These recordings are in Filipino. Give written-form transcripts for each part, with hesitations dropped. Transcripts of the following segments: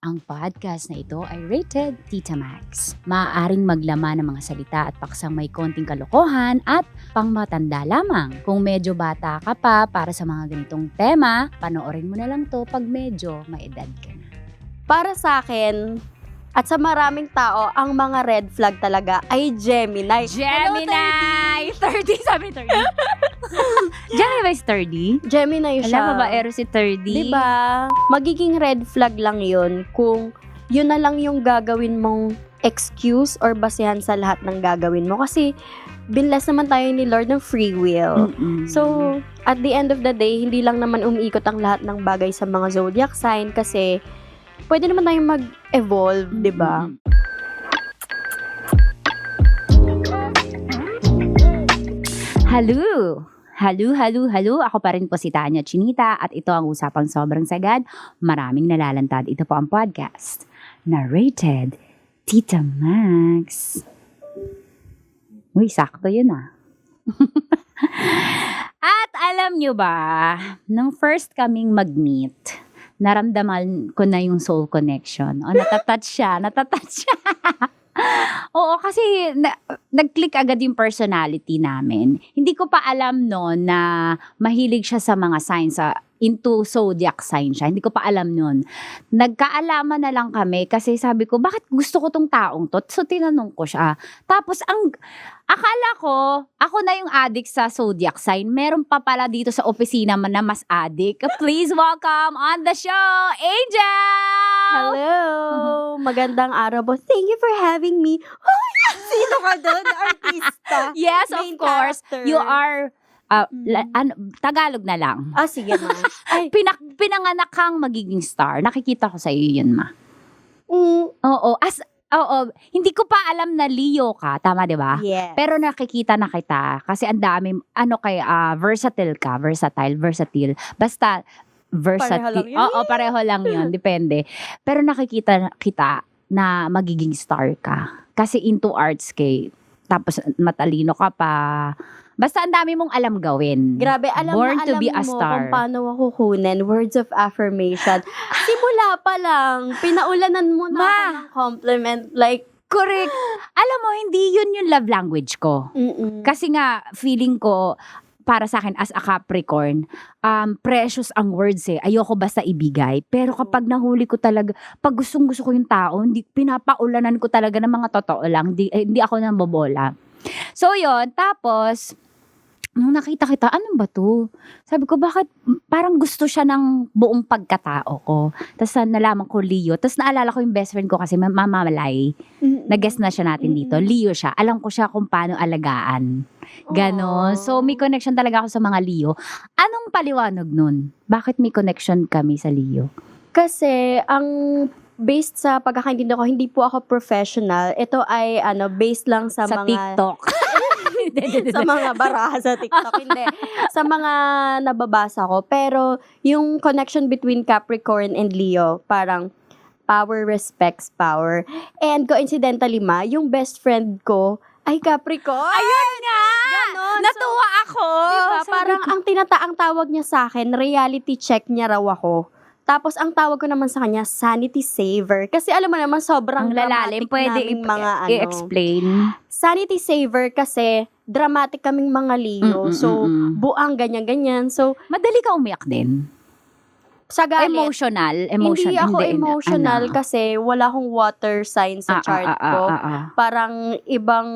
Ang podcast na ito ay rated Tita Max. Maaaring maglaman ng mga salita at paksang may konting kalokohan at pangmatanda lamang. Kung medyo bata ka pa para sa mga ganitong tema, panoorin mo na lang to pag medyo may edad ka na. Para sa akin, at sa maraming tao, ang mga red flag talaga ay Gemini. Gemini! 30, sabi 30. Gemini ba is 30? Gemini siya. Alam mo ba, Eros si 30? Diba? Magiging red flag lang yun kung yun na lang yung gagawin mong excuse or basehan sa lahat ng gagawin mo. Kasi, binless naman tayo ni Lord ng free will. Mm-mm. So, at the end of the day, hindi lang naman umiikot ang lahat ng bagay sa mga zodiac sign kasi pwede naman tayong mag-evolve, di ba? Hello! Hello! Ako pa rin po si Tanya Chinita at ito ang Usapang Sobrang Sagad. Maraming nalalantad. Ito po ang podcast. Narrated Tita Max. Uy, sakto yun ah. At alam nyo ba, nung first kaming mag-meet, naramdaman ko na yung soul connection. O, natatouch siya. Oo, kasi nag-click agad yung personality namin. Hindi ko pa alam noon na mahilig siya sa mga signs, into zodiac sign siya. Hindi ko pa alam noon. Nagkaalaman na lang kami kasi sabi ko, bakit gusto ko tong taong to? So, tinanong ko siya. Tapos, akala ko, ako na yung addict sa zodiac sign. Meron pa pala dito sa opisina man na mas addict. Please welcome on the show, Angel! Hello! Magandang araw po. Thank you for having me. Sino ka doon? Artista? Yes, Main of course. character. You are, Tagalog na lang. Sige ma. Ay, Pinanganak kang magiging star. Nakikita ko sa iyo yun, ma. Oo, hindi ko pa alam na Leo ka. Tama, di ba? yes. Pero nakikita na kita. Kasi ang dami, versatile ka. Versatile. Basta, Pareho lang yun. Oo, pareho lang yun. Depende. Pero nakikita kita na magiging star ka. Kasi into arts kay. Tapos matalino ka pa. Basta ang dami mong alam gawin. Grabe, alam Born na to alam be a mo star. kung paano ako kunin words of affirmation. Simula pa lang, pinaulanan mo na Ma! ako ng compliment. Like, Correct. Alam mo, hindi yun yung love language ko. Kasi nga, feeling ko, para sa akin as a Capricorn, precious ang words eh. Ayoko basta ibigay. Pero kapag nahuli ko talaga, pag gustong-gusto ko yung tao, hindi, pinapaulanan ko talaga ng mga totoo lang. Hindi ako nambobola. So yun, tapos, nung nakita kita, ano ba to? Sabi ko, bakit parang gusto siya ng buong pagkatao ko. Tapos nalaman ko Leo. Tapos naalala ko yung best friend ko kasi Mama Malay. Nag-guest na siya natin dito. Leo siya. Alam ko siya kung paano alagaan. Ganon. So may connection talaga ako sa mga Leo. Anong paliwanag nun? Bakit may connection kami sa Leo? Kasi, ang based sa pagkakaintindi ko, hindi po ako professional. Ito ay, based lang sa mga... TikTok. sa mga baraha sa TikTok. Hindi. Sa mga nababasa ko. Pero, yung connection between Capricorn and Leo, parang power respects power. And coincidentally yung best friend ko ay Capricorn. Ayun nga! Ganon. Natuwa ako! Diba? Sabi Parang ko, ang tawag niya sa akin, reality check niya raw ako. Tapos, ang tawag ko naman sa kanya, sanity saver. Kasi alam mo naman, sobrang ang lalalim, dramatic pwede naming mga i-explain. Sanity saver kasi dramatic kaming mga Leo. So, buang ganyan-ganyan. So, Madali ka umiyak din. sa galit, Emotional. hindi ako emotional kasi wala akong water sign sa chart ko. Parang ibang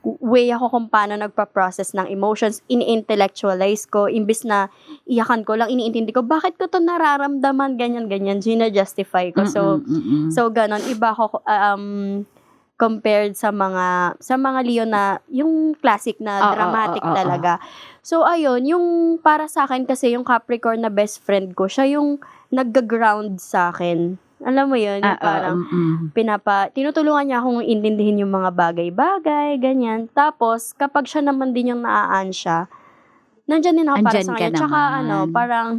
way ako kung paano nagpa-process ng emotions. Ini-intellectualize ko. Imbis na iyakan ko lang, iniintindi ko, bakit ko to nararamdaman, ganyan-ganyan. Gina-justify ko. So ganon. Iba ako compared sa mga Leo na yung classic na dramatic talaga. So ayun, yung para sa akin kasi yung Capricorn na best friend ko, siya yung nagga-ground sa akin. Alam mo yun, yung parang tinutulungan niya akong intindihin yung mga bagay-bagay, ganyan. Tapos, kapag siya naman din yung naaansya, nandyan din ako para Andyan sa ka kanya. Tsaka naman. parang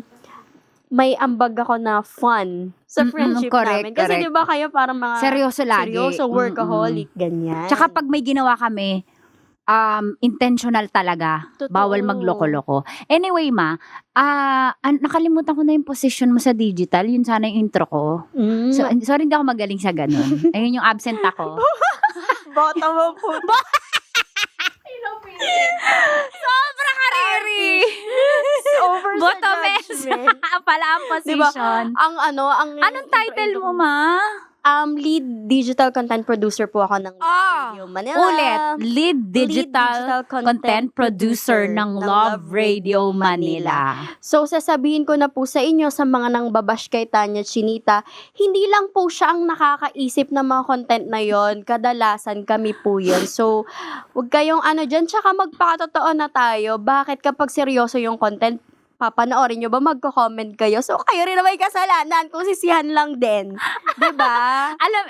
may ambag ako na fun sa friendship namin. Kasi di ba kayo parang mga seryoso lagi. seryoso, workaholic, ganyan. Tsaka pag may ginawa kami, intentional talaga. Totoo. Bawal magloko-loko. Anyway, nakalimutan ko na yung position mo sa digital. Yun sana yung intro ko. Sorry, hindi ako magaling sa ganun. Ayun yung absent ako. Bota mo po. Sobra kariri! Over sa Botomes. judgment. Pala ang position. Anong title mo, ma? Lead digital content producer po ako ng Love Radio Manila. Ulit, lead digital content producer ng Love Radio Manila. So, sasabihin ko na po sa inyo, sa mga nang babash kay Tanya Chinita, hindi lang po siya ang nakakaisip ng mga content na yon, kadalasan kami po yun. So, huwag kayong dyan, tsaka magpakatotoo na tayo. Bakit kapag seryoso yung content, papanoorin nyo ba, magko-comment kayo? So, kayo rin na may kasalanan kung sisihan lang din. Diba? Alam,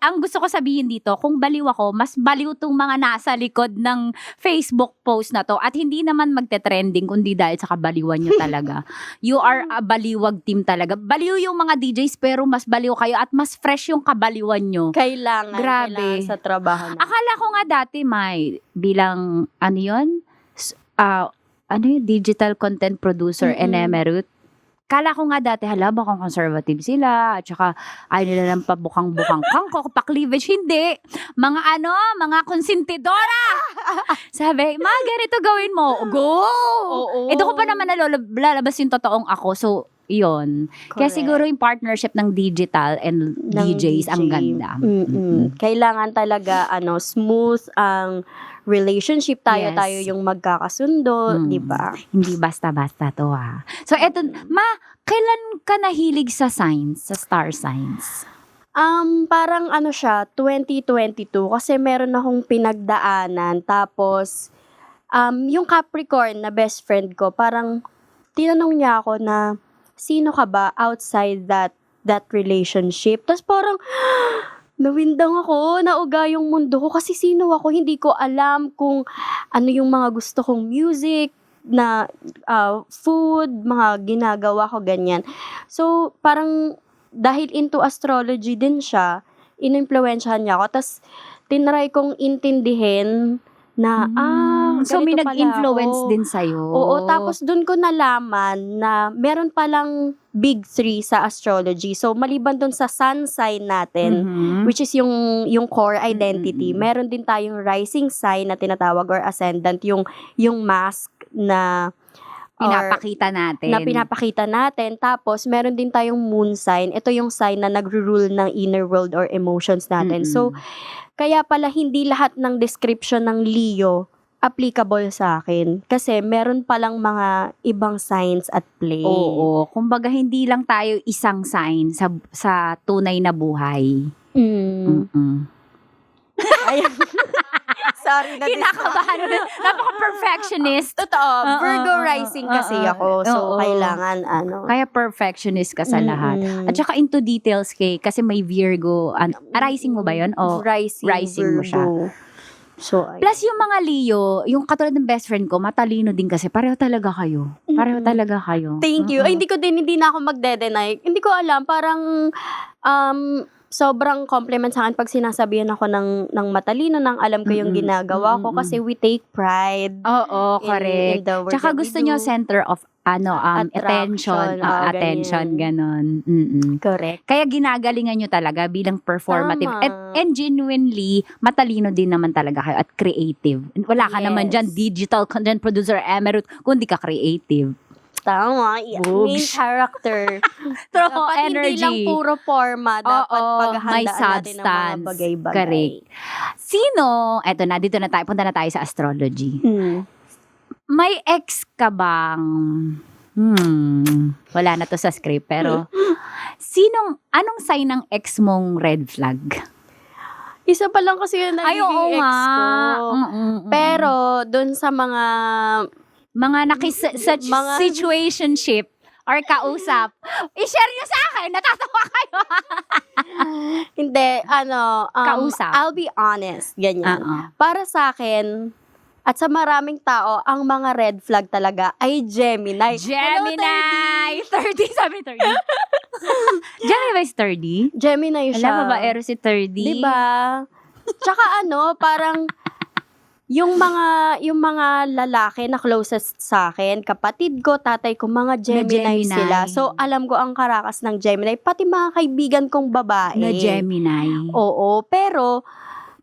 ang gusto ko sabihin dito, kung baliw ako, mas baliw tong mga nasa likod ng Facebook post na to at hindi naman magte-trending kundi dahil sa kabaliwan nyo talaga. You are a baliwag team talaga. Baliw yung mga DJs pero mas baliw kayo at mas fresh yung kabaliwan nyo. Kailangan sa trabaho na. Akala ko nga dati, May, bilang, digital content producer and emerite. Kala ko nga dati, baka conservative sila, at saka ayaw nila ng pabukang-bukang kangko, pa-cleavage, hindi. Mga konsentidora! Sabi, ganito gawin mo. Go! Doon ko pa naman lalabas yung totoong ako, so, yun. Kaya siguro yung partnership ng digital and DJs ang ganda. Kailangan talaga, smooth ang relationship, tayo yung magkakasundo, di ba? Hindi basta-basta to So, eto, kailan ka nahilig sa signs, sa star signs? Parang 2022, kasi meron akong pinagdaanan, tapos, yung Capricorn na best friend ko, parang, tinanong niya ako na, sino ka ba outside that relationship? Tapos parang, nawindang ako, nauga yung mundo ko kasi sino ako, hindi ko alam kung ano yung mga gusto kong music, na food, mga ginagawa ko, ganyan. So, parang dahil into astrology din siya, inimpluwensyahan niya ako, tas tinry kong intindihin na, so may ganito pala nag-influence ako. din sa'yo. Oo, tapos dun ko nalaman na meron palang big 3 sa astrology. So, maliban dun sa sun sign natin, which is yung core identity, meron din tayong rising sign na tinatawag or ascendant, yung mask na pinapakita natin. Tapos, meron din tayong moon sign. Ito yung sign na nagro-rule ng inner world or emotions natin. So, kaya pala hindi lahat ng description ng Leo applicable sa akin. Kasi meron palang mga ibang signs at play. Oo. Kumbaga, hindi lang tayo isang sign sa tunay na buhay. Ayun. Sorry na kinakabahan. Napaka-perfectionist. Totoo. Virgo rising kasi ako. So, kailangan Kaya perfectionist ka sa lahat. At saka into details kasi may Virgo. Rising mo ba yun? O rising mo siya. So, plus yung mga Leo, yung katulad ng best friend ko, matalino din kasi. Pareho talaga kayo. Thank you. Ay, hindi na ako magde-deny. Hindi ko alam. Parang, sobrang compliment sa akin pag sinasabihan ako ng matalino, nang alam ko yung ginagawa ko kasi we take pride. Oo, correct. In the work Tsaka that we gusto do. nyo center of attention, ganon. Correct. Kaya ginagalingan nyo talaga bilang performative. Tama. And genuinely, matalino din naman talaga kayo at creative. Wala ka naman dyan, digital content producer emerite, kundi ka creative. Tama. Main character. Dapat energy. Hindi lang puro forma. Dapat paghahandaan may natin substance. ng mga bagay-bagay. Correct. Dito na tayo, punta na tayo sa astrology. May ex ka bang, wala na to sa script, pero anong sign ng ex mong red flag? Isa pa lang kasi yung nagiging ex ko. Pero, dun sa mga situationship or kausap, i-share nyo sa akin, natatawa kayo. Hindi, kausap. I'll be honest, ganyan. Para sa akin, at sa maraming tao, ang mga red flag talaga ay Gemini. Gemini! 30, sabi 30. Gemini ba is 30? Gemini siya. Alam mo ba, Eros si 30? Diba? Tsaka parang, yung mga lalaki na closest sa akin, kapatid ko, tatay ko, mga Gemini sila. So, alam ko ang karakas ng Gemini. Pati mga kaibigan kong babae. Na Gemini. Oo. Pero,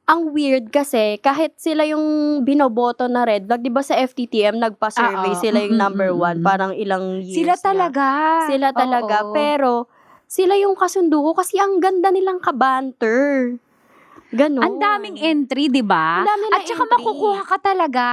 ang weird kasi, kahit sila yung binoboto na red flag, di ba sa FTTM, nagpa-survey sila yung number 1, parang ilang years Sila talaga. Sila talaga. Pero, sila yung kasundo ko kasi ang ganda nilang kabanter. Ganon. Ang daming entry, di ba? At saka makukuha ka talaga.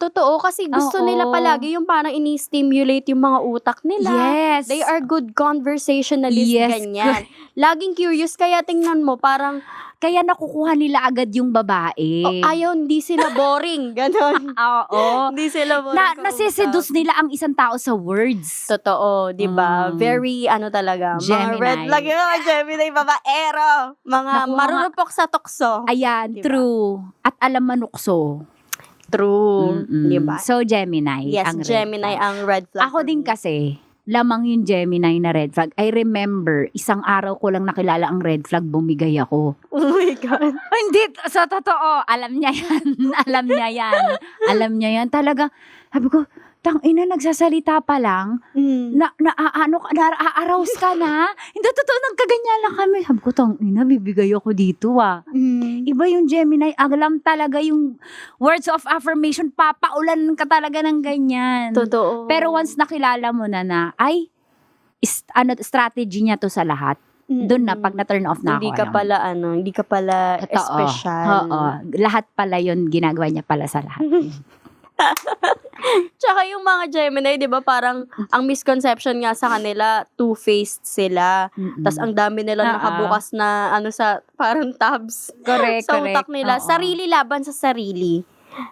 Totoo, kasi gusto nila palagi yung parang ini-stimulate yung mga utak nila. Yes. They are good conversationalists, ganyan. Laging curious, kaya tingnan mo, parang kaya nakukuha nila agad yung babae. Ayaw, hindi sila boring. Ganon. Oo. Hindi sila boring. Nasiseduce nila ang isang tao sa words. Totoo, di ba? Very, talaga. Gemini. Mga red flag yung mga Gemini, babaero. Mga marurupok sa tukso. Ayan, diba? True. At alam manukso. True. Di ba? So, Gemini. Yes, ang Gemini ang red flag. Ako din kasi, lamang yung Gemini na red flag. I remember, isang araw ko lang nakilala ang red flag, bumigay ako. Oh my God. Hindi, sa totoo, alam niya yan. alam niya yan. Alam niya yan. Talaga, sabi ko, tangina, nagsasalita pa lang, na-arouse ka na. Hindi, totoo, nagkaganyan lang kami. Sabi ko, tangina, bibigay ako dito Iba yung Gemini, alam talaga yung words of affirmation, papaulan ka talaga ng ganyan. Totoo. Pero once nakilala mo na, strategy niya to sa lahat. Doon na, pag na-turn off na hindi ka pala, hindi ka pala espesyal. Oo. Lahat pala yun, ginagawa niya pala sa lahat. Tsaka yung mga Gemini, di ba, parang ang misconception nga sa kanila, two-faced sila. Tas ang dami nilang nakabukas na, parang tabs. Correct, sa utak nila. Sarili laban sa sarili.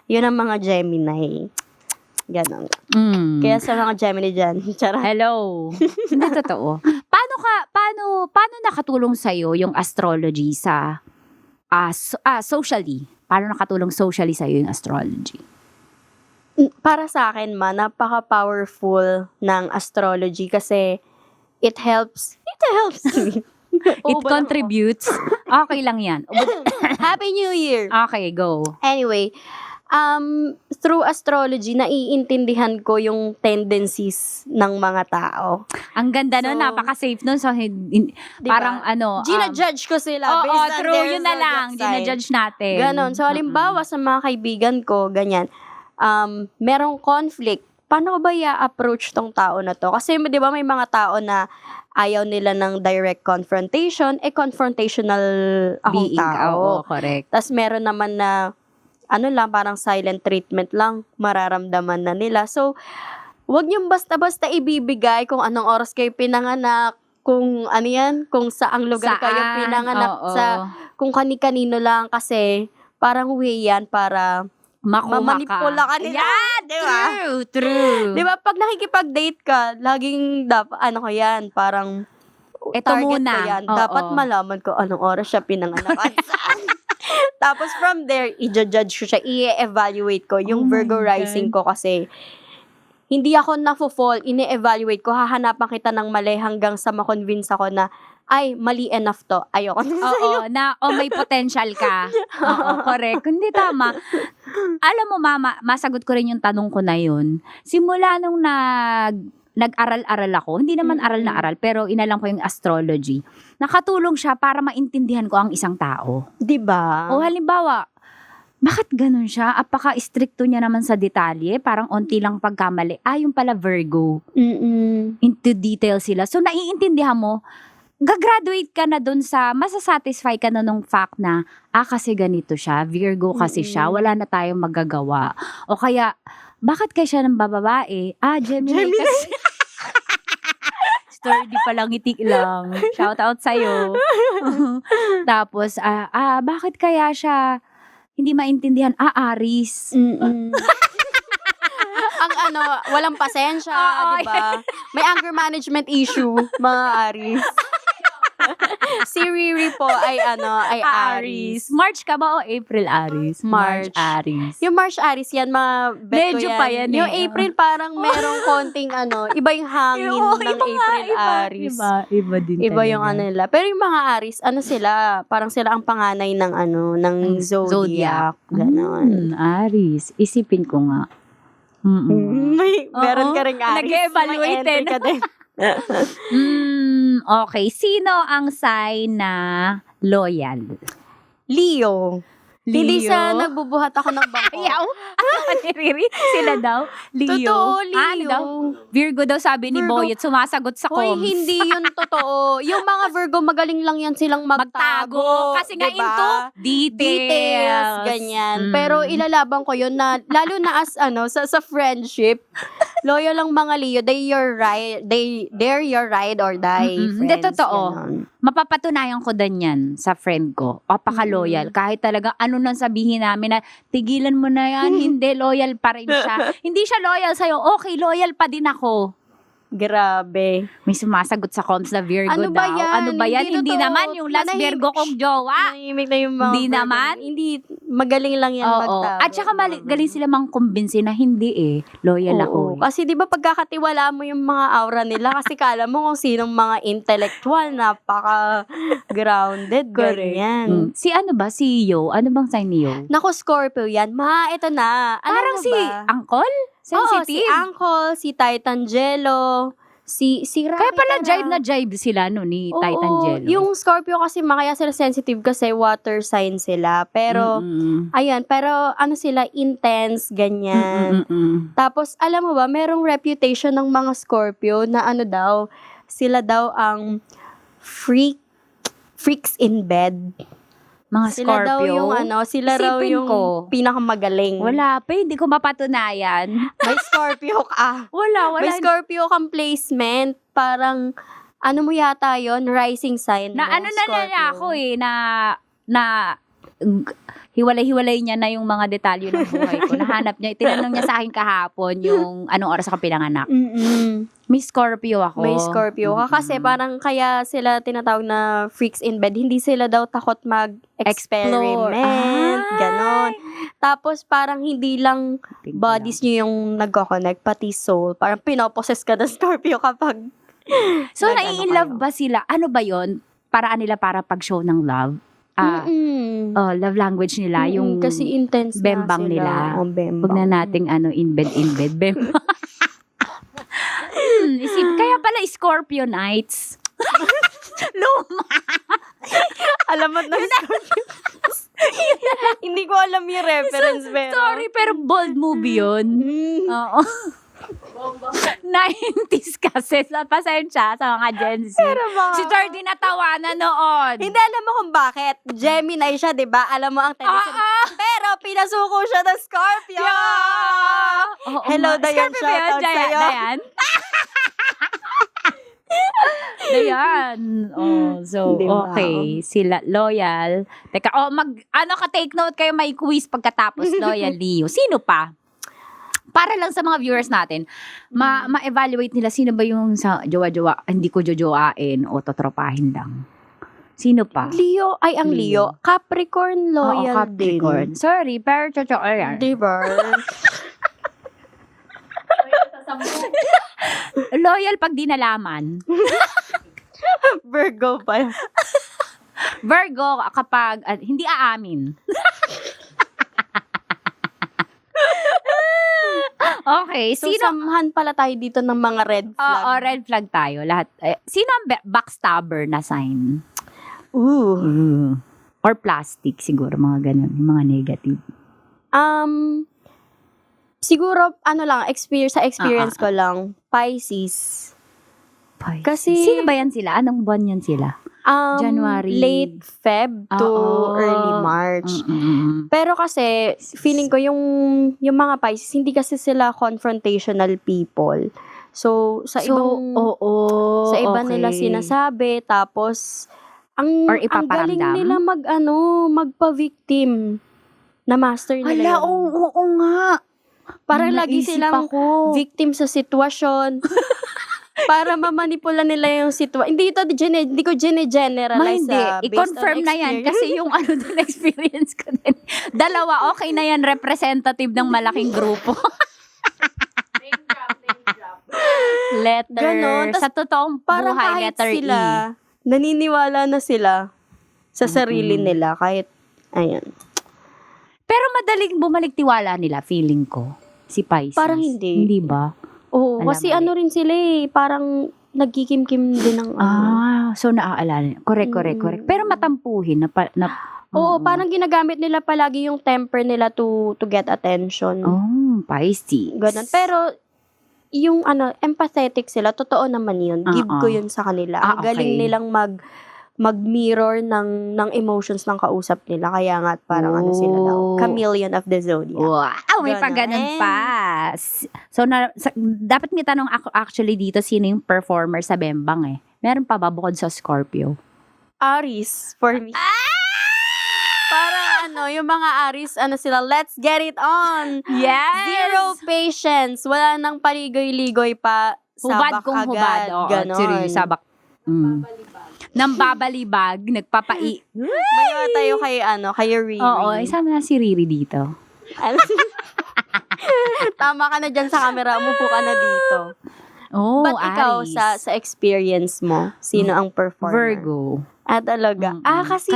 Yun ang mga Gemini. Ganon. Kaya sa mga Gemini dyan, charot. Hello. Hindi totoo. Paano nakatulong sa'yo yung astrology sa, socially? Paano nakatulong socially sa'yo yung astrology? Para sa akin napaka-powerful ng astrology kasi it helps me. It contributes. Okay lang yan. Happy New Year! Okay, go. Anyway, through astrology, naiintindihan ko yung tendencies ng mga tao. Ang ganda nun, napaka-safe nun. So, parang gina-judge ko sila based on true, their yun na lang. Gina-judge natin. Ganon. So, halimbawa sa mga kaibigan ko, ganyan, merong conflict. Paano ba i-approach tong tao na to? Kasi, di ba, may mga tao na ayaw nila ng direct confrontation, confrontational akong tao. Oo, correct. Tapos, meron naman na, parang silent treatment lang, mararamdaman na nila. So, wag niyong basta-basta ibibigay kung anong oras kayo pinanganak, kung kung saang lugar kayo pinanganak, kung kani-kanino lang, kasi parang way yan para mamanipula ka nila. Yeah, di ba? True. Di ba, pag nakikipag-date ka, laging parang ito target muna. ko yan. Dapat malaman ko anong oras siya pinanganak at saan. Tapos from there, i-judge ko siya, i-evaluate ko. Yung Virgo rising ko kasi, hindi ako na-fall, ini-evaluate ko, hahanapan kita ng mali hanggang sa ma-convince ako na, ay, mali enough to. Ayoko na sa'yo. May potential ka. Oo, correct. Hindi, tama. Alam mo, Mama, masagot ko rin yung tanong ko na yun. Simula nung nag-aral-aral ako, hindi naman aral na aral, pero inalam ko yung astrology. Nakatulong siya para maintindihan ko ang isang tao. Diba? O halimbawa, bakit ganun siya? Apaka-stricto niya naman sa detalye, parang onti lang pagkamali. Yung pala Virgo. Into detail sila. So, naiintindihan mo, gagraduate ka na dun sa, masasatisfy ka na nung fact na, kasi ganito siya, Virgo kasi siya, wala na tayong magagawa. O kaya, bakit kaya siya ng bababae? Gemini kasi. Sturdy palang, ngiti lang. Shout out sa'yo. Tapos, bakit kaya siya hindi maintindihan? Aries. Ang walang pasensya, di ba? May anger management issue, mga Aries. Si Riri po ay Aries. March ka ba o April Aries? March. Aries. Yung March Aries yan, beto Medyo yan. pa yan Yung April parang merong konting iba yung hangin ng April Aries. Iba din Iba yung nila. Pero yung mga Aries, sila? Parang sila ang panganay ng zodiac. Ganon. Aries. Isipin ko nga. Meron ka ring Aries. Nag-evaluate May entry ka din. Okay. Sino ang sign na loyal? Leo. Hindi sa nagbubuhat ako ng bangko. Ayaw. Riri, sila daw. Leo. Totoo, Leo. Ano daw? Virgo daw sabi ni Boyet, sumasagot sa Hoy, comms. hindi yun totoo. Yung mga Virgo, magaling lang yan silang magtago. Kasi nga diba? into details. Ganyan. Pero ilalaban ko yun na, lalo na as sa friendship, loyal lang mga Leo, they're your ride or die friends. Hindi, totoo. Ganon. Mapapatunayan ko din yan sa friend ko. Papaka-loyal. Kahit talaga ano nang sabihin namin na tigilan mo na yan, hindi, loyal pa rin siya. Hindi siya loyal sa'yo, okay, loyal pa din ako. Grabe. May sumasagot sa comms na Virgo Ano daw. ba yan? Ano ba yan? Hindi Hindi naman totoo. yung last Virgo kong jowa. Nahimik na yung mga Hindi Virgo. naman? Hindi, magaling lang yan Oo. magtago. At saka galing sila mang kumbinsi na hindi loyal ako. Oo. Kasi di ba pagkakatiwala mo yung mga aura nila kasi kala mo kung sinong mga intellectual, napaka-grounded, ganyan. Si ano ba? Si Yo? Ano bang sign ni Yo? Naku, Scorpio yan. Ito na. Alam Parang mo si ba? Uncle? Oo, si Sensitive? Uncle, si Titangelo, si Rocky. Kaya pala jive sila ni Oo, Titangelo. yung Scorpio kasi kaya sila sensitive kasi water sign sila. Pero, pero sila, intense, ganyan. Tapos, alam mo ba, merong reputation ng mga Scorpio na sila daw ang freaks in bed. Mga Sila Scorpio. daw yung sila raw Isipin yung ko. pinakamagaling. Wala pa, hindi ko mapatunayan. May Scorpio ka. Wala. May Scorpio kang placement. Parang, mo yata yon rising sign Na mo, na Scorpio. ako na hiwalay-hiwalay niya na yung mga detalye ng buhay ko. Nahanap niya, tinanong niya sa akin kahapon yung anong oras ako pinanganak. May Scorpio ako. May Scorpio ka. Kasi parang kaya sila tinatawag na freaks in bed. Hindi sila daw takot mag-experiment. Ganon. Tapos parang hindi lang bodies nyo yung nagko-connect, pati soul. Parang pinoposes ka ng Scorpio kapag So, nai-love ba sila? Ano ba yon? Paraan nila para pag-show ng love? Love language nila, yung kasi intense bembang na sila. nila. Bembang. Huwag na nating in bed, bembang. Kaya pala Scorpio nights. Luma. Alam mo na Scorpio. Hindi ko alam yung reference. Pero Sorry, pero bold movie yun. Oo. 90s kasi. Pasensya sa mga Gen Z. Pero ba? Si Jordi natawanan noon. Hindi alam mo kung bakit. Gemini siya, di ba? Alam mo ang tendency. Pero pinasuko siya ng Scorpio. Oo, Hello, Dayan. Scorpio ba yun? Shoutout sa'yo. Dayan? Dayan. So, Diba? okay. Sila, loyal. Teka, take note kayo, may quiz pagkatapos, loyal, Leo. Sino pa? Para lang sa mga viewers natin, ma-evaluate nila sino ba yung sa jowa-jowa, hindi ko jojoain o totropahin lang. Sino pa? Leo, ang Leo. Capricorn loyal Capricorn. din. Sorry, pero yan. Diba? Loyal pag di nalaman. Virgo pa. Virgo, kapag hindi aamin. Okay, So, samahan pala tayo dito ng mga red flag. Oo, red flag tayo. Lahat. Sino ang backstabber na sign? Or plastic siguro, mga ganun. Yung mga negative. Siguro, sa experience ko lang, Pisces. Kasi, Sino ba yan sila? Anong buwan yan sila? January. Late Feb to early March. Pero kasi, feeling ko yung mga Pisces, hindi kasi sila confrontational people. So, sa iba nila sinasabi, tapos, ang galing nila magpa-victim na master nila. Oo nga. Parang lagi silang victim sa sitwasyon. Para mamanipula nila yung sitwasyon. Hindi ko gene-generalize hindi. based on I-confirm na yan experience. kasi yung ano din experience ko din. Dalawa, okay na yan, representative ng malaking grupo. Letter. Ganon. Tas Sa totoong Parang buhay, kahit letter sila, E. naniniwala na sila sa sarili nila. Kahit, ayan. Pero madaling bumalik tiwala nila, feeling ko. Si Pisces. Parang hindi. Hindi ba? Oo, kasi mali. ano rin sila parang nagkikim-kim din ng So naaalala. Correct. Pero matampuhin Oo, parang ginagamit nila palagi yung temper nila to get attention. Pisces. Ganun. Pero, yung empathetic sila, totoo naman yun. Give ko yun sa kanila. Ang galing nilang mag-mirror ng emotions ng kausap nila. Kaya nga, parang sila daw. Chameleon of the Zodiac. Wow, may Ganon. pag-ganon pa. So, dapat may tanong ako actually dito, sino yung performer sa Bembang eh? Meron pa ba bukod sa Scorpio? Aries, for me. Parang yung mga Aries, sila, let's get it on. Yes! Zero patience. Wala nang paligoy-ligoy pa. Hubad Sabak kung agad. hubad. Oo, Ganon. seryoso, sabak. Nang babalibag, nagpapai. Mayo tayo kay Riri. Oo, isama na si Riri dito. Tama ka na dyan sa camera. Umupo ka na dito. Oh, But ikaw, Aries. sa experience mo, sino ang performer? Virgo. Talaga. Kasi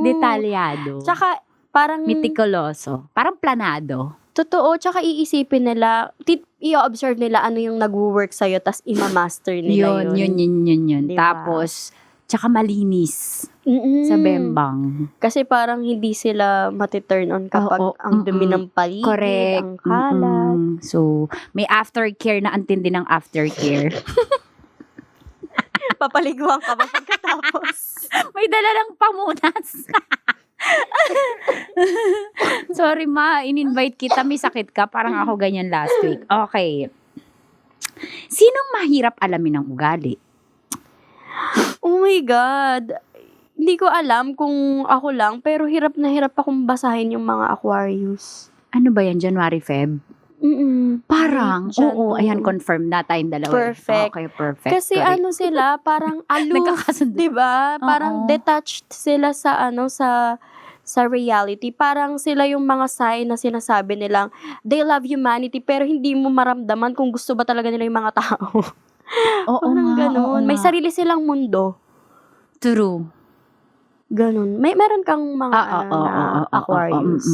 Detalyado. Tsaka, parang, Meticuloso. Parang planado. totoo, tsaka iisipin nila, i-observe nila ano yung nag-work sa'yo, tas ima-master nila yun. Yun. Diba? Tapos, tsaka malinis sa Bembang. Kasi parang hindi sila mati-turn on kapag ang dumi ng paligid, Correct. ang kalat. So, may aftercare na antindi ng aftercare. Papaliguan ka ba pagkatapos? May dala ng pamunas. Sorry ma, in-invite kita, may sakit ka. Parang ako ganyan last week. Okay. Sinong mahirap alamin ng ugali? Oh my God. Hindi ko alam kung ako lang, pero hirap na hirap akong basahin yung mga Aquarius. Ano ba yan? January, Feb? Parang, oo, ayan, confirm na tayong dalawa. Perfect. Okay, perfect. Kasi correct. sila, parang aloof, Nagkakasundo. diba? Parang Oo. detached sila sa reality. Parang sila yung mga sign na sinasabi nilang, they love humanity, pero hindi mo maramdaman kung gusto ba talaga nila yung mga tao. Oo Parang nga, ganun. oo May nga. sarili silang mundo. True. Ganun. Meron kang mga Aquarius.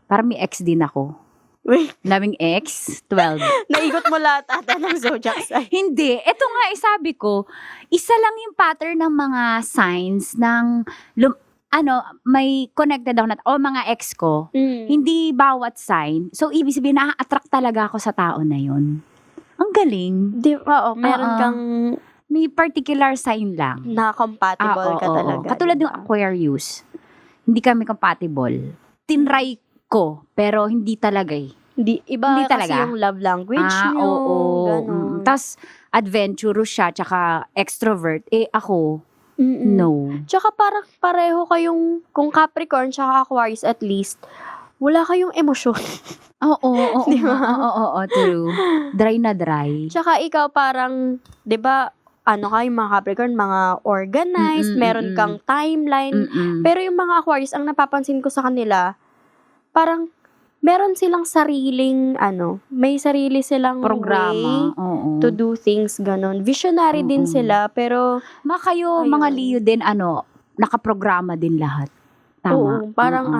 Parang may ex din ako. Wait, Naming ex, 12. naigot mo lahat ata ng zodiac sign. Hindi. Ito nga, sabi ko, isa lang yung pattern ng mga signs ng, may connected ako o mga ex ko. Hindi bawat sign. So, ibig sabihin, na-attract talaga ako sa tao na yun. Ang galing. Meron kang May particular sign lang. na compatible ka talaga. Katulad diba? ng Aquarius. Hindi kami compatible. Tinry ko, pero hindi talaga eh. Iba Hindi kasi talaga. yung love language nyo. Oo. Ganun. Tapos, adventurous siya, tsaka extrovert. Ako, no. Tsaka parang pareho kayong, kung Capricorn tsaka Aquarius at least, wala kayong emosyon. Oo, Diba? oo, true. Dry na dry. Tsaka ikaw parang, di ba, yung mga Capricorn, mga organized, meron kang timeline. Pero yung mga Aquarius, ang napapansin ko sa kanila, parang meron silang sariling, may sarili silang Programa. way to do things, ganun. Visionary din sila, pero Kayo, Ayun. mga Leo din, nakaprograma din lahat. Tama. oo, parang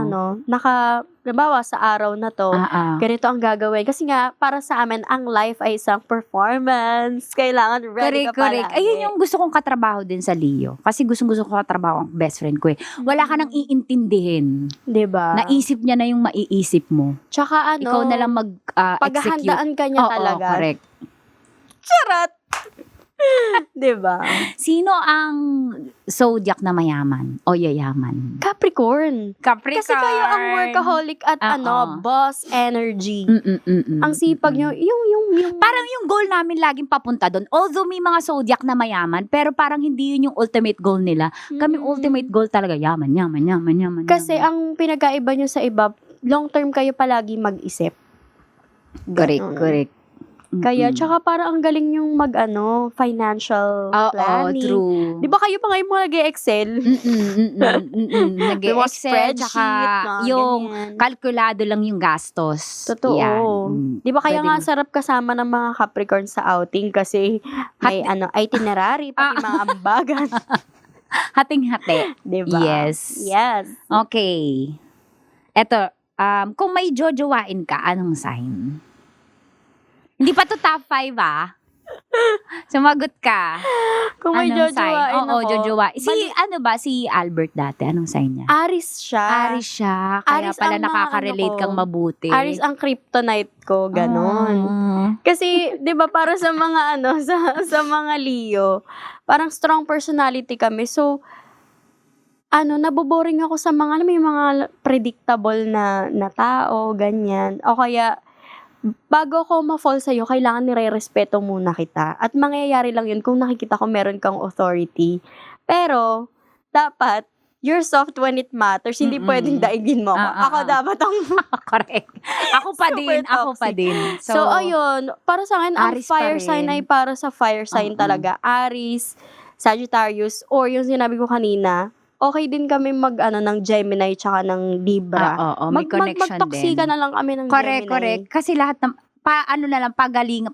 nabawa sa araw na to, ganito ang gagawin. Kasi nga, para sa amin, ang life ay isang performance. Kailangan ready ka Correct. palagi. Ayun yung gusto kong katrabaho din sa Leo. Kasi gusto ko katrabaho ang best friend ko eh. Wala ka nang iintindihin. Diba? Naisip niya na yung maiisip mo. Tsaka Ikaw na lang mag-execute. paghahandaan ka niya talaga. Correct. Charot! Diba? Sino ang zodiac na mayaman o yayaman? Capricorn. Kasi kayo ang workaholic at boss energy. Ang sipag nyo, yung Parang yung goal namin laging papunta doon. Although may mga zodiac na mayaman, pero parang hindi yun yung ultimate goal nila. Kami ultimate goal talaga, yaman. Kasi ang pinagkaiba nyo sa iba, long term kayo palagi mag-isip. Correct. Kaya, tsaka parang ang galing yung financial planning. True. Di ba kayo pa ngayon mga nag-e-Excel? Nag-e-Excel, tsaka yung kalkulado lang yung gastos. Totoo. Di ba kaya nga Pwede sarap kasama ng mga Capricorn sa outing kasi may itinerary, pati mga ambagan. Hating-hati. Di ba? Yes. Okay. Eto, kung may jojowain ka, anong sign? Hindi pa to top 5 Sumagot ka. Kung may Anong jojowain sign? Oo, ako. jojowain. Si Albert dati, anong sign niya? Aris siya. Aris siya. Kaya Aris pala ang mga nakaka-relate kang mabuti. Aris ang kryptonite ko, ganon. Kasi, di ba, para sa mga sa mga Leo, parang strong personality kami. So, naboboring ako sa mga, may mga predictable na tao, ganyan. O kaya, bago ako ma-fall sa'yo, kailangan nire-respeto muna kita. At mangyayari lang yun kung nakikita ko meron kang authority. Pero, dapat, you're soft when it matters. Hindi pwedeng daigin mo ako. Ako dapat ang... Correct. Ako pa din. So, ayun. Para sa akin, ang Aris fire pa rin. sign ay para sa fire sign talaga. Aris, Sagittarius, or yung sinabi ko kanina, okay din kami ng Gemini tsaka ng Libra. May connection magtoksika din. na lang kami ng Correct. Gemini. Kasi lahat ng,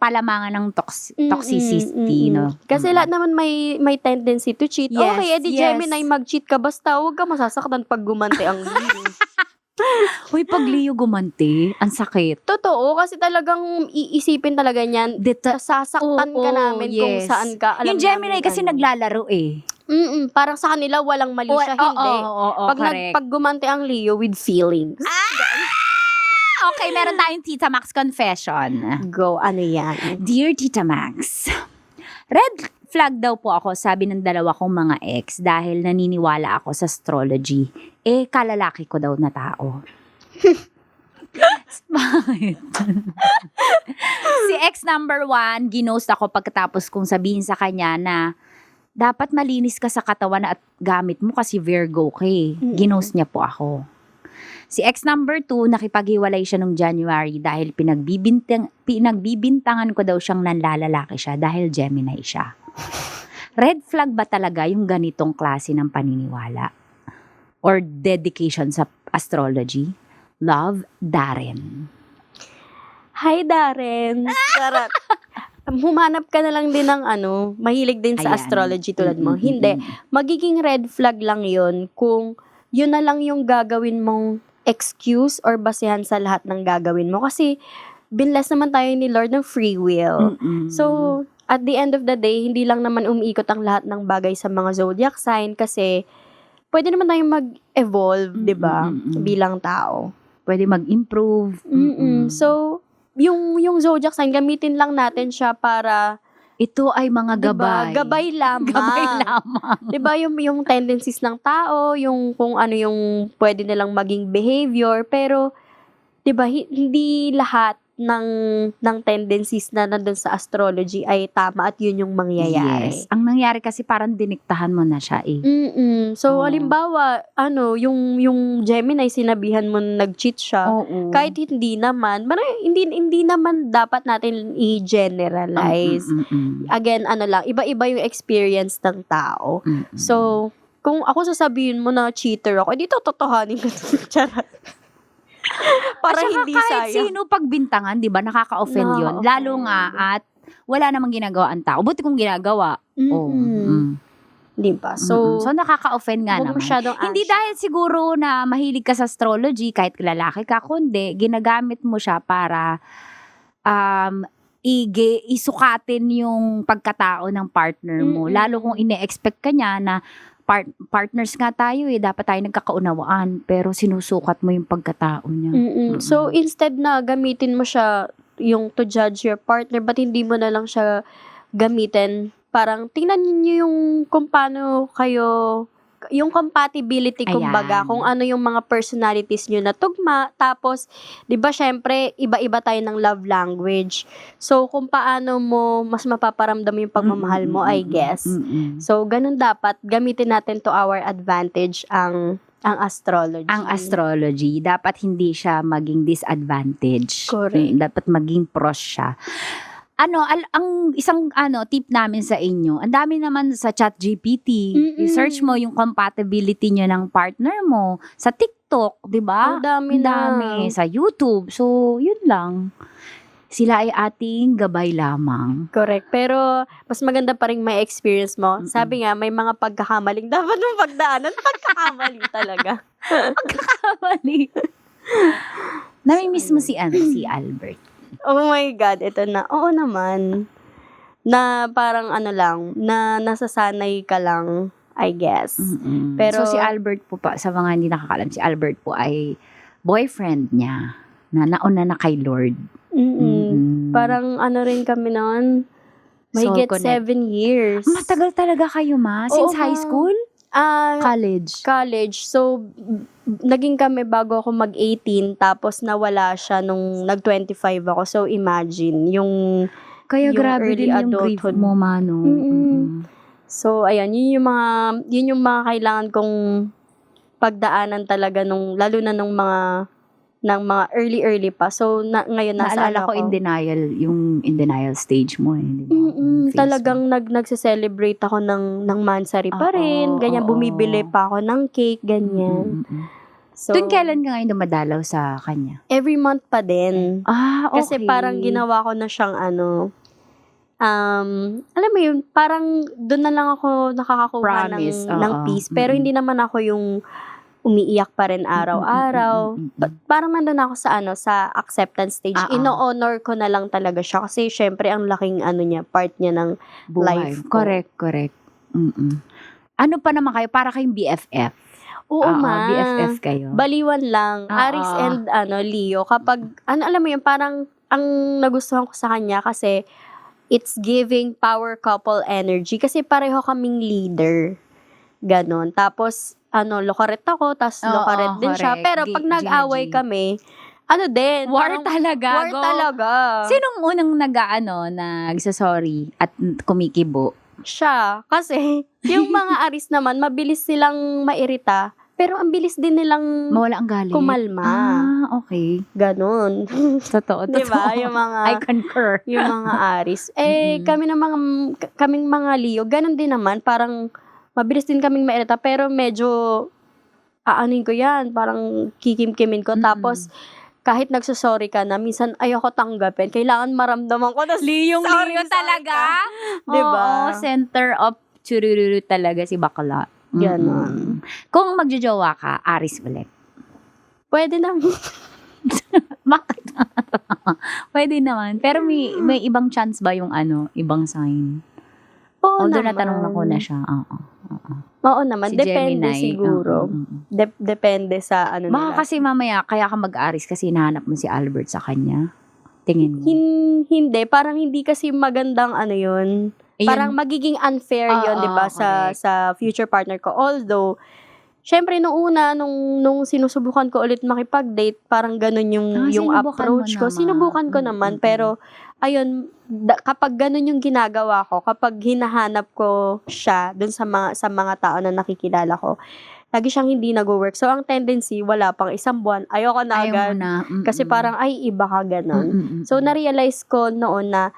palamangan ng toxicity, no? Kasi lahat naman may tendency to cheat. Yes, okay, edi Gemini, mag-cheat ka. Basta huwag ka masasaktan pag gumanti ang Leo. Uy, pag Leo gumanti, ang sakit. Totoo, kasi talagang iisipin talaga niyan. Sasaktan ka namin kung saan ka. Alam yung Gemini namin, kasi naglalaro parang sa kanila walang mali siya, hindi. Pag gumanti ang Leo with feelings. Okay, meron tayong Tita Max confession. Go, ano yan? Dear Tita Max, red flag daw po ako, sabi ng dalawa kong mga ex, dahil naniniwala ako sa astrology. Kalalaki ko daw na tao. Bakit? Si ex number 1, ginost ako pagkatapos kong sabihin sa kanya na dapat malinis ka sa katawan at gamit mo kasi Virgo ka Ginost niya po ako. Si ex number 2, nakipaghiwalay siya nung January dahil pinagbibintangan ko daw siyang nanlalalaki siya dahil Gemini siya. Red flag ba talaga yung ganitong klase ng paniniwala? Or dedication sa astrology? Love, Darren. Hi, Darren. Sarap. Humanap ka na lang din ng mahilig din sa astrology tulad mo. Hindi. Magiging red flag lang yun kung yun na lang yung gagawin mong excuse or basehan sa lahat ng gagawin mo. Kasi, binless naman tayo ni Lord ng free will. So, at the end of the day, hindi lang naman umiikot ang lahat ng bagay sa mga zodiac sign kasi pwede naman tayong mag-evolve, di ba? Bilang tao. Pwede mag-improve. So, yung zodiac sign, gamitin lang natin siya para ito ay mga gabay. Diba? Gabay lamang. Gabay lamang. Diba yung tendencies ng tao, yung kung ano yung pwede nilang maging behavior, pero diba hindi lahat ng tendencies na nandun sa astrology ay tama at yun yung mangyayari. Yes. Ang nangyari kasi parang diniktahan mo na siya So, halimbawa, yung Gemini, sinabihan mo na nag-cheat siya. Kahit hindi naman, hindi naman dapat natin i-generalize. Again, iba-iba yung experience ng tao. So, kung ako sasabihin mo na cheater ako, di tototohanin ko ito. Charot. Para hindi kahit sayang. sino pagbintangan, di ba, nakaka-offend yun. Lalo nga at wala namang ginagawa ang tao. Buti kung ginagawa. Di ba? So nakaka-offend nga naman. Hindi dahil siguro na mahilig ka sa astrology, kahit lalaki ka, kundi ginagamit mo siya para isukatin yung pagkatao ng partner mo. Lalo kung ine-expect ka niya na partners nga tayo dapat tayo nagkakaunawaan, pero sinusukat mo yung pagkatao niya. So, instead na gamitin mo siya yung to judge your partner, ba't hindi mo na lang siya gamitin? Parang, tingnan niyo yung kung paano kayo, yung compatibility, kumbaga, kung ano yung mga personalities nyo na tugma. Tapos, di ba, syempre, iba-iba tayo ng love language. So, kung paano mo mas mapaparamdam yung pagmamahal mo, I guess. So, ganun dapat, gamitin natin to our advantage ang astrology. Ang astrology, dapat hindi siya maging disadvantage. Correct. Dapat maging pros siya. ang isang tip namin sa inyo, ang dami naman sa ChatGPT. I-search mo yung compatibility niyo ng partner mo sa TikTok, 'di ba? Ang dami sa YouTube. So, yun lang. Sila ay ating gabay lamang. Correct. Pero, mas maganda pa rin may experience mo. Sabi nga, may mga pagkakamaling dapat mong pagdaanan. Pagkakamali talaga. Pagkakamali. Namimiss mo si Albert. Oh my God, ito na. Oo naman. Na parang na nasasanay ka lang, I guess. Pero, so, si Albert po pa, sa mga hindi nakakalam, si Albert po ay boyfriend niya na nauna na kay Lord. Parang rin kami noon. Mahigit 7 years. Matagal talaga kayo, ma? Since high school? College. So, naging kami bago ako mag-18, tapos nawala siya nung nag-25 ako. So, imagine, Kaya yung grabe early din yung adulthood grief mo, Mano. So, ayan, yun yung mga kailangan kong pagdaanan talaga lalo na nung mga early pa. So, ngayon nasa naalala ko in denial stage mo di ba? Talagang nagse-celebrate ako ng mansari pa rin. Ganyan, bumibili pa ako ng cake, ganyan. So, Doon kailan ka ngayon dumadalaw sa kanya? Every month pa din. Okay. Kasi parang ginawa ko na siyang alam mo yun, parang doon na lang ako nakakakuha ng peace. Pero hindi naman ako yung umiiyak pa rin araw-araw. Parang nandun ako sa acceptance stage. Ino-honor ko na lang talaga siya. Kasi syempre, ang laking part niya ng life ko. Correct. Ano pa naman kayo? Para kayong BFF. Oo, ma. BFF kayo. Baliwan lang. Aris and Leo. Kapag, alam mo yun, parang ang nagustuhan ko sa kanya kasi it's giving power couple energy. Kasi pareho kaming leader. Ganon. Tapos, lokaret ako, tas lokaret din siya. Pero pag nag-away kami, war talaga. War talaga. Sinong unang nagsasorry at kumikibo? Siya. Kasi, yung mga Aris naman, mabilis silang mairita. Pero ang bilis din nilang mawala ang galit. Kumalma. Okay. Ganon. Totoo. Diba? Yung mga, I concur. Yung mga Aris. Kaming mga Leo, ganon din naman. Parang, mabilis din kaming mairita, pero medyo, aanin ko yan, parang kikimkimin ko. Tapos, kahit nagsasorry ka na, minsan ayoko tanggapin. Kailangan maramdaman ko na Leo talaga. Diba? Center of churururu talaga si bakla. Ganon. Kung magjojowa ka, Aris ulit. Pwede naman. Bakit? Pwede naman. Pero may ibang chance ba yung ibang sign? Oo although naman. natanong na ko na siya. Oo naman. Si Depende Gemini. siguro. Depende sa Baka kasi mamaya, kaya ka mag-Aris kasi nahanap mo si Albert sa kanya. Tingin mo. Hindi. Parang hindi kasi magandang yun. Parang magiging unfair yun, di ba, sa future partner ko. Although, syempre, nung sinusubukan ko ulit makipag-date, parang ganun yung approach ko. Sinubukan ko naman, pero, ayun, kapag ganun yung ginagawa ko, kapag hinahanap ko siya dun sa mga tao na nakikilala ko, lagi siyang hindi nag-work. So, ang tendency, wala pang 1 buwan, ayoko na agad. Kasi parang, iba ka ganun. So, na-realize ko noon na,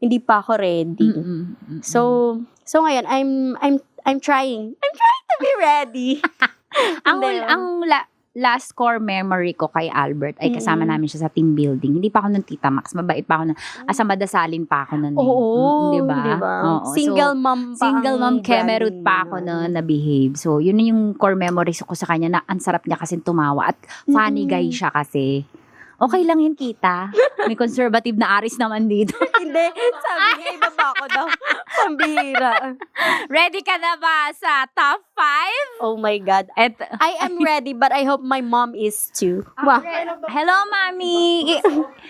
hindi pa ako ready. So ngayon, I'm trying to be ready. ang last core memory ko kay Albert ay kasama namin siya sa team building. Hindi pa ako ng Tita Max. Mabait pa ako madasalin pa ako nun. Oo. Diba? Single mom pa. Single mom kemerut pa ako nun na behave. So, yun yung core memories ko sa kanya na ang sarap niya kasi tumawa at funny guy siya kasi. Okay lang yun, kita. May conservative na Aris naman dito. Hindi. Sabi niya, ibaba ko daw. Pambihira. Ready ka na ba sa top 5? Oh my God. I am ready, but I hope my mom is too. Wow. Hello, Mami.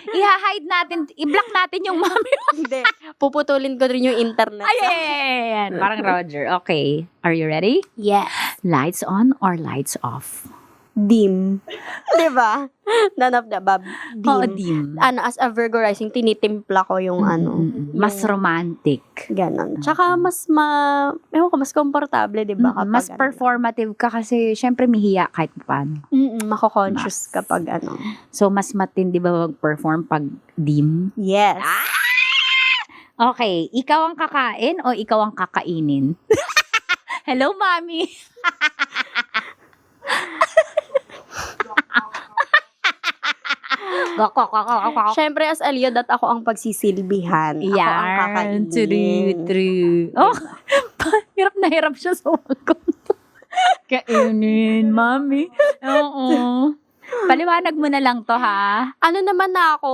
I-hide natin, i-block natin yung mami. Hindi. Puputulin ko rin yung internet. Ayan. Parang Roger. Okay. Are you ready? Yes. Lights on or lights off? Dim. Diba? None of the above. Dim. Oo, dim. As a Virgo rising, tinitimpla ko yung mas romantic. Ganon. Tsaka mas mas komportable, diba? Mas performative ka kasi syempre mihiya kahit paano. Mako-conscious kapag So, mas matindi ba mag-perform pag dim? Yes. Okay, ikaw ang kakain o ikaw ang kakainin? Hello, Mami. Syempre, as Aliyod at ako ang pagsisilbihan. Ako ang kakainin. True. Oh, hirap na hirap siya sa wagon. Kainin, Mami. Oo. Paliwanag mo na lang to, ha? Ano naman na ako?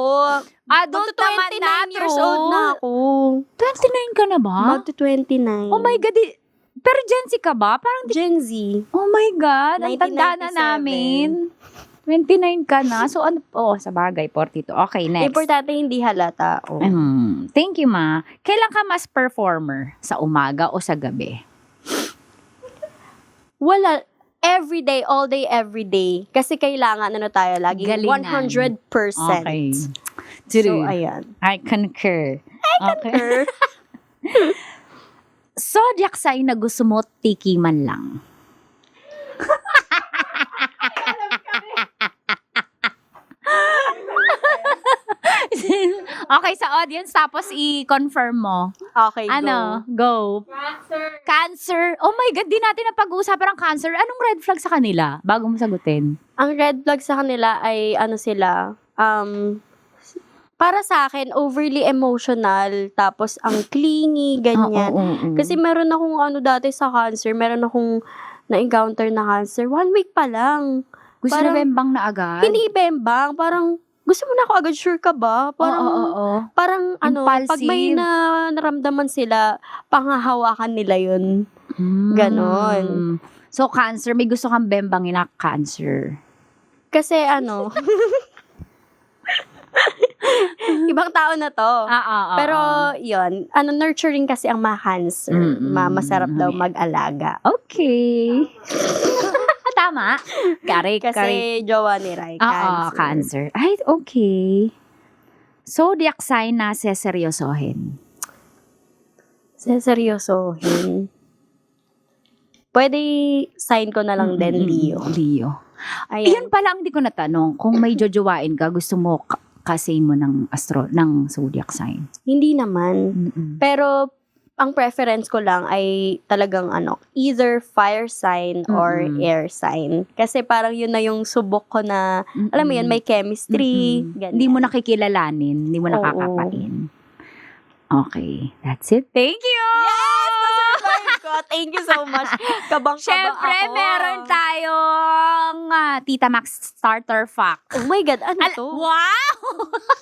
Adult naman na, 29 years old na ako. 29 ka na ba? Magto-29. Oh my God, pero Gen Z ka ba? Parang Gen Z. Oh my God, ang tanda na 1997. namin. 29 ka na. So, ano, sa bagay, 42. Okay, next. Importante hindi halata. Oh. Thank you, Ma. Kailan ka mas performer? Sa umaga o sa gabi? Wala. Every day, all day, every day. Kasi kailangan, tayo, lagi Galingan. 100%. Okay. So, ayan. I concur. Okay. Zodiac sign na gusto mo tikiman lang. Okay, sa audience, tapos i-confirm mo. Okay, Go. Cancer. Oh my God, di natin napag-uusapan ang cancer. Anong red flag sa kanila? Bago mo sagutin. Ang red flag sa kanila ay, para sa akin, overly emotional, tapos ang clingy, ganyan. Kasi meron akong dati sa cancer, meron akong na-encounter na cancer. 1 week pa lang. Gusto na bembang na agad? Hindi bembang, parang gusto mo na ako agad, sure ka ba? Parang pag may naramdaman sila, panghahawakan nila yun. Ganon. So, cancer, may gusto kang bembangin na cancer. Kasi ibang tao na to. Pero, yun, nurturing kasi ang mga cancer. Masarap daw mag-alaga. Okay. Tama. Kasi jowa ni Rai, cancer. Ay, okay. Zodiac sign na seseryosohin. Seseryosohin. Pwede sign ko na lang din, Leo. Ayan. Iyon pala ang di ko natanong. Kung may jojowain ka, gusto mo kasi mo ng zodiac sign? Hindi naman. Pero, ang preference ko lang ay talagang either fire sign or air sign. Kasi parang yun na yung subok ko na, alam mo yun, may chemistry. Hindi mo nakikilalanin, hindi mo nakakapain. Okay, that's it. Thank you! Yes! Nasurvive ko. Thank you so much. Kabang-kaba Syempre, ako. meron tayong Tita Max starter fact. Oh my God, ano to? Wow!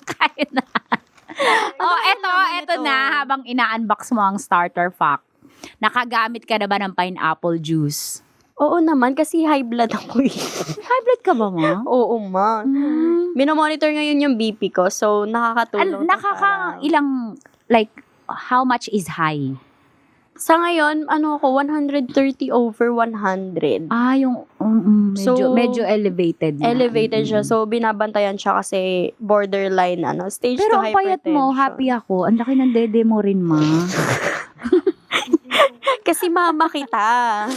Kaya na. Eto na, habang ina-unbox mo ang starter fact. Nakagamit ka na ba ng pineapple juice? Oo naman, kasi high blood ako eh. High blood ka ba, Ma? Oo, Ma. Minomonitor ngayon yung BP ko, so nakakatulong. Ilang, like, how much is high? Sa ngayon, 130 over 100. Yung medyo elevated na. Elevated siya. So, binabantayan siya kasi borderline, stage 2 hypertension. Pero ang payat mo, happy ako. Ang laki ng dede mo rin, Ma. Kasi mama kita.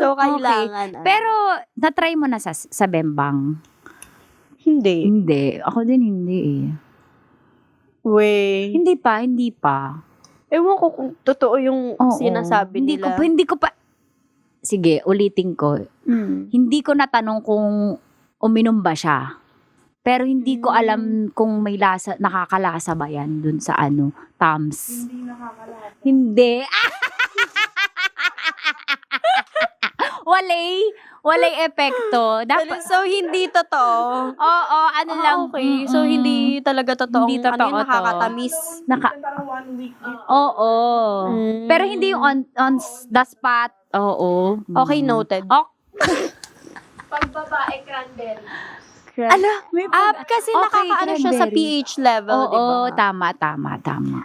So, kailangan. Pero, na-try mo na sa bembang? Hindi. Ako din hindi eh. Hindi pa. Ewan ko kung totoo yung sinasabi nila. Hindi ko pa. Sige, ulitin ko. Hindi ko natanong kung uminom ba siya. Pero hindi ko alam kung may lasa, nakakalasa ba yan dun sa Tums. Hindi nakakalasa. Hindi. Walay epekto. So, hindi totoo. Oo, lang. Okay. So, hindi talaga totoo. Hindi totoo to. Nakakatamis. Parang 1 week. Oo. Pero hindi yung on the spot. Oo. Okay, noted. Pag babae, cranberry. Kasi nakakaano siya sa pH level, di ba? Oo, tama.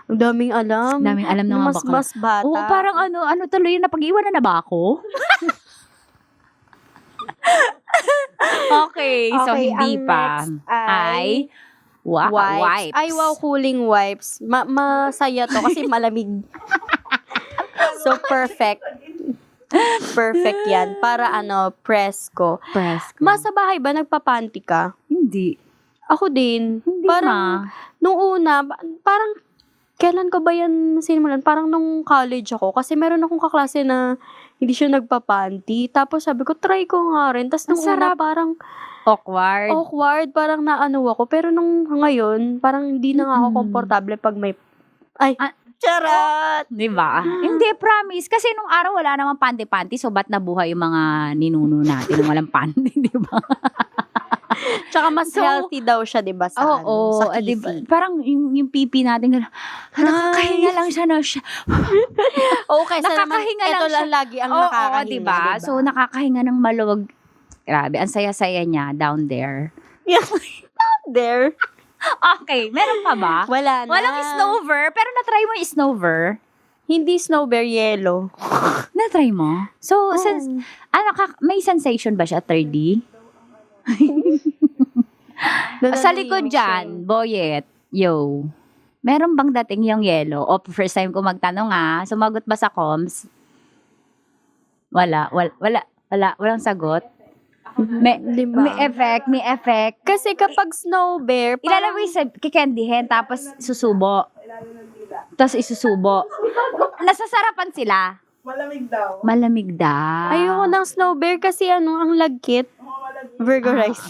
Ang daming alam. Daming alam ng mga bakla. Mas bata. Oo, parang tuloy na pag-iwan na ba ako? Okay, so hindi ang pa. next ay Wipes. Ay, wow, cooling wipes. Masaya to kasi malamig. So, perfect. Perfect yan. Para presko. Sa bahay ba nagpapanty ka? Hindi. Ako din. Hindi parang, nung una, parang kailan ko ba yan sinimulan? Parang nung college ako. Kasi meron akong kaklase na hindi siya nagpa-panty. Tapos sabi ko, try ko nga rin. Tapos nung una, parang Awkward. parang naano ako. Pero nung ngayon, parang hindi na nga ako komportable pag may... Ay, charot! Diba? Hindi, promise. Kasi nung araw wala namang panty-panty, so ba't nabuhay yung mga ninuno natin nung walang panty, diba? Tsaka mas healthy daw siya, diba? Sa, sa diba? kifi. Parang yung pipi natin, nakakahinga lang siya na siya. Okay, sa naman, Nakakahinga lang ito siya. lang lagi ang nakakahinga, diba? So, nakakahinga ng maluwag. Grabe, ang saya-saya niya down there. There. Okay, meron pa ba? Wala na. Walang snowver, pero na-try mo yung snowver? Hindi snow bear, yellow. Na-try mo? So, since, may sensation ba siya, 3D? Sa likod dyan, Boyet, yo, meron bang dating yung yellow? O first time ko magtanong sumagot ba sa comms? Walang sagot. Diba? May effect. Kasi kapag snow bear, Ilalagay sa kikandihin, tapos susubo. Tapos isusubo. Nasasarapan sila. Malamig daw. Ayoko ng snow bear kasi ang lagkit. Virgo rice.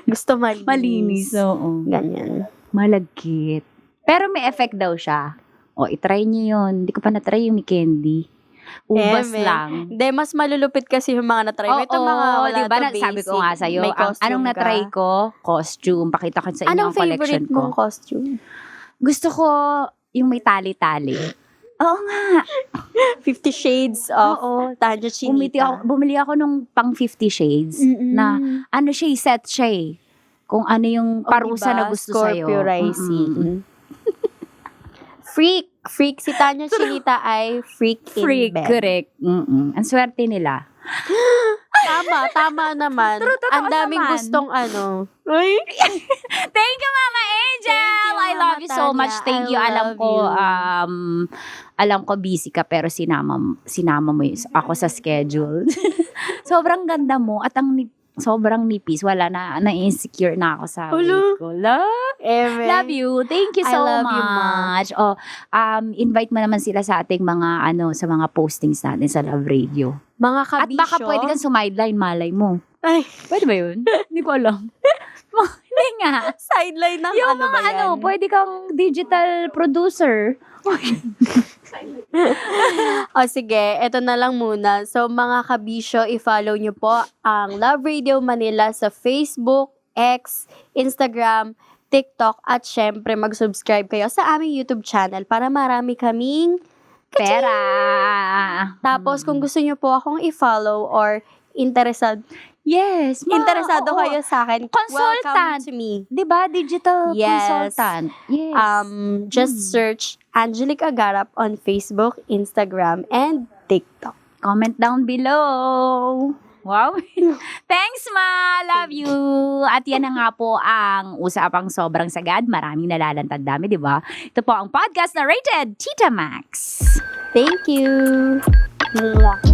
Gusto malinis. Malinis, oo. Ganyan. Malagkit. Pero may effect daw siya. O, itry niyo yun. Hindi ko pa na-try yung may candy. Ubas lang. Hindi, mas malulupit kasi yung mga na-try mo. Ito mga wala diba, to basic. sabi ko nga sa'yo, May costume anong na-try ka. ko? Costume. Pakita ko sa inyo Anong ang collection favorite ko. mong costume? Gusto ko yung may tali-tali. Oo nga. 50 Shades of Tanya Chinita. Bumili ako nung pang 50 Shades na ano siya, set siya kung ano yung parusa na gusto sa'yo. Scorpio rising. Freak. Si Tanya Chinita ay freak in bed. Correct. Ang swerte nila. Tama naman. Totoo Ang daming naman. gustong Uy! Thank you, Mama Angel! Thank you, I love Mama you so Tanya. much. Thank you. I Alam love ko, you. alam ko busy ka, pero sinama mo ako sa schedule. Sobrang ganda mo at sobrang nipis. Wala na-insecure na ako sa weight ko. Love you. Thank you I so love you, much. Invite mo naman sila sa ating mga sa mga postings natin sa Love Radio. Mga At kabisyo. baka pwede kang sumideline, malay mo. Ay, Pwede ba yun? Hindi ko alam. Hindi nga. sideline ng Yung ano ba mga yan? pwede kang digital producer. O sige, eto na lang muna. So mga kabisyo, i-follow nyo po ang Love Radio Manila sa Facebook, X, Instagram, TikTok, at syempre mag-subscribe kayo sa aming YouTube channel para marami kaming Pera. Tapos kung gusto nyo po akong i-follow or interesado kayo sa akin, Consultant. welcome to me. Diba? Digital Yes. consultant. Yes. Just search Angelic Agarap on Facebook, Instagram, and TikTok. Comment down below. Wow. Thanks, Ma. Love you. At yan na nga po ang usapang sobrang sagad. Maraming nalalantad dami, di ba? Ito po ang podcast na rated Tita Max. Thank you. Mwah.